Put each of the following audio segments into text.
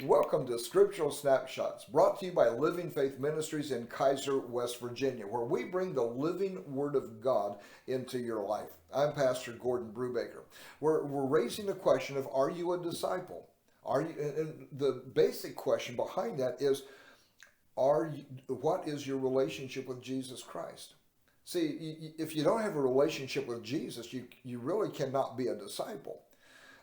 Welcome to Scriptural Snapshots, brought to you by Living Faith Ministries in Kaiser, West Virginia, where we bring the living Word of God into your life. I'm Pastor Gordon Brubaker. We're raising the question of, are you a disciple? Are you? And the basic question behind that is, what is your relationship with Jesus Christ? See, if you don't have a relationship with Jesus, you really cannot be a disciple.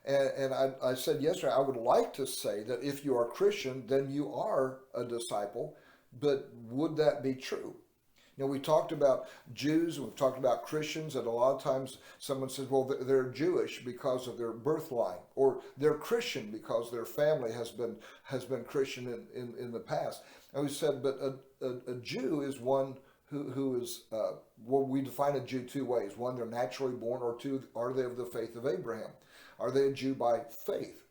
And I said yesterday, I would like to say that if you are a Christian, then you are a disciple, but would that be true? We talked about Jews, we've talked about Christians, and a lot of times someone says, well, they're Jewish because of their birth line, or they're Christian because their family has been Christian in the past. And we said, but a Jew is one who is, well, we define a Jew two ways. One, they're naturally born, or two, are they of the faith of Abraham? Are they a Jew by faith?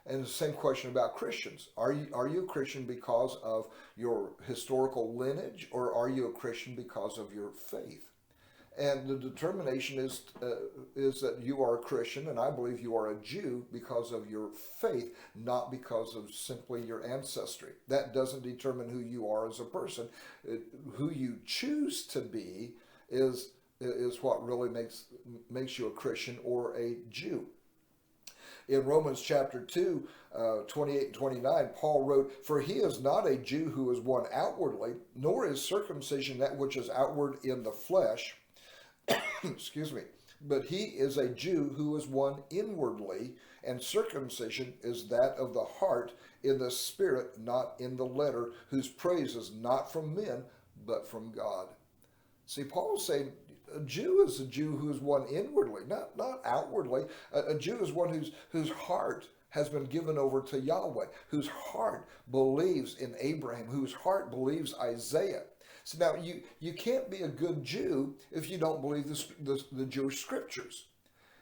And the same question about Christians. Are you a Christian because of your historical lineage, or are you a Christian because of your faith? And the determination is that you are a Christian, and I believe you are a Jew because of your faith, not because of simply your ancestry. That doesn't determine who you are as a person. Who you choose to be is what really makes you a Christian or a Jew. In Romans chapter 2, 28 and 29, Paul wrote, "For he is not a Jew who is one outwardly, nor is circumcision that which is outward in the flesh, excuse me, but he is a Jew who is one inwardly, and circumcision is that of the heart in the spirit, not in the letter, whose praise is not from men, but from God." See, Paul's saying a Jew is a Jew who is one inwardly, not outwardly. A Jew is one whose heart has been given over to Yahweh, whose heart believes in Abraham, whose heart believes Isaiah. So now you can't be a good Jew if you don't believe the Jewish scriptures.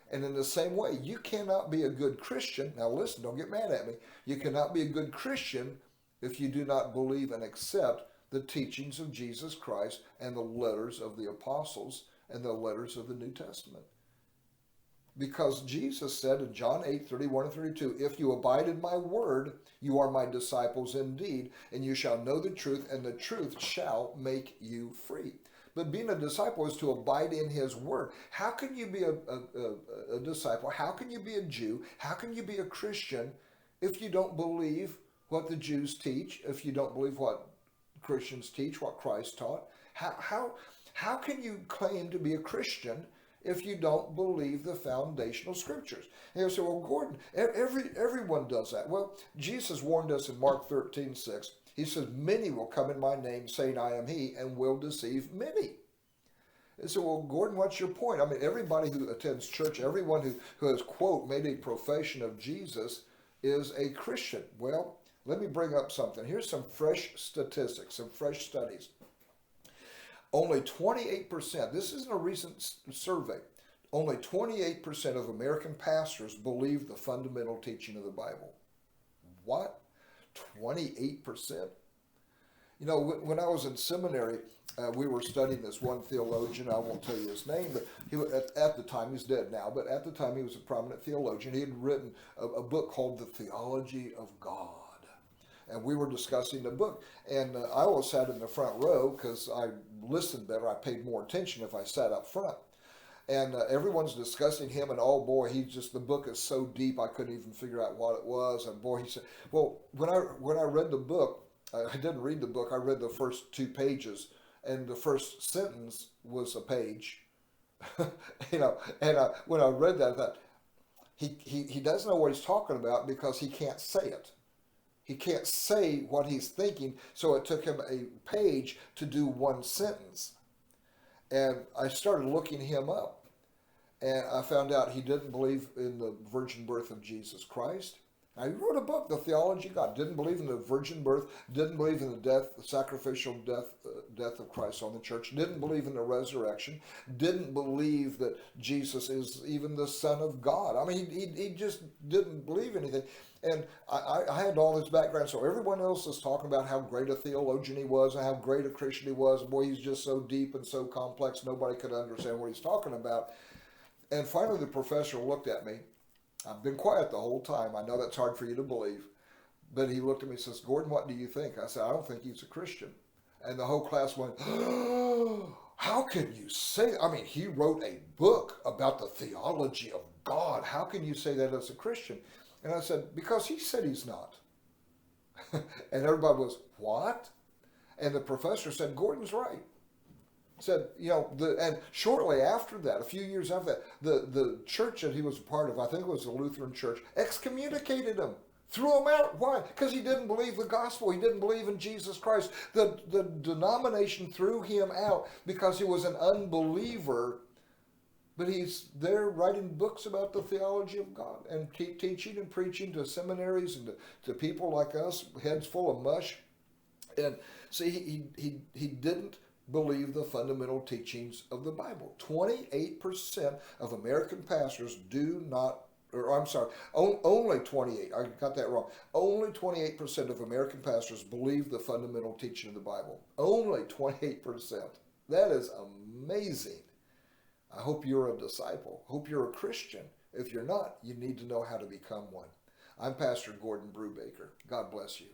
And in the same way, you cannot be a good Christian. Now listen, don't get mad at me. You cannot be a good Christian if you do not believe and accept the teachings of Jesus Christ and the letters of the apostles and the letters of the New Testament. Because Jesus said in John 8:31 and 32, "If you abide in my word, you are my disciples indeed, and you shall know the truth, and the truth shall make you free." But being a disciple is to abide in his word. How can you be a disciple? How can you be a Jew? How can you be a Christian if you don't believe what the Jews teach, if you don't believe what Christians teach, what Christ taught? How can you claim to be a Christian if you don't believe the foundational scriptures? And you say, well, Gordon, everyone does that. Well, Jesus warned us in Mark 13:6. He says, "Many will come in my name, saying I am he, and will deceive many." And so, well, Gordon, what's your point? I mean, everybody who attends church, everyone who has, quote, made a profession of Jesus is a Christian. Well, let me bring up something. Here's some fresh statistics, some fresh studies. Only 28%, this isn't a recent survey, only 28% of American pastors believe the fundamental teaching of the Bible. What? 28%? When I was in seminary, we were studying this one theologian. I won't tell you his name, but at the time, he's dead now, but at the time he was a prominent theologian. He had written a book called The Theology of God. And we were discussing the book. And I always sat in the front row because I listened better. I paid more attention if I sat up front. And everyone's discussing him, and oh boy, the book is so deep I couldn't even figure out what it was. And boy, he said, well, when I read the book, I didn't read the book, I read the first 2 pages, and the first sentence was a page. And when I read that, I thought, he doesn't know what he's talking about because he can't say it. He can't say what he's thinking, so it took him a page to do one sentence. And I started looking him up, and I found out he didn't believe in the virgin birth of Jesus Christ. Now, he wrote a book, The Theology of God. Didn't believe in the virgin birth, didn't believe in the sacrificial death of Christ on the church, didn't believe in the resurrection, didn't believe that Jesus is even the Son of God. I mean, he just didn't believe anything. And I had all this background, so everyone else is talking about how great a theologian he was and how great a Christian he was. Boy, he's just so deep and so complex, nobody could understand what he's talking about. And finally, the professor looked at me. I've been quiet the whole time. I know that's hard for you to believe. But he looked at me and says, Gordon, what do you think? I said, I don't think he's a Christian. And the whole class went, oh, how can you say that? I mean, he wrote a book about the theology of God. How can you say that as a Christian? And I said, because he said he's not. And everybody was, what? And the professor said, Gordon's right. Said, and shortly after that, a few years after that, the church that he was a part of, I think it was the Lutheran church, excommunicated him, threw him out. Why? Because he didn't believe the gospel. He didn't believe in Jesus Christ. The denomination threw him out because he was an unbeliever. But he's there writing books about the theology of God and teaching and preaching to seminaries and to people like us, heads full of mush. And see, he didn't believe the fundamental teachings of the Bible. 28% of American pastors do not, or I'm sorry, only 28, I got that wrong. Only 28% of American pastors believe the fundamental teaching of the Bible. Only 28%. That is amazing. I hope you're a disciple. Hope you're a Christian. If you're not, you need to know how to become one. I'm Pastor Gordon Brubaker. God bless you.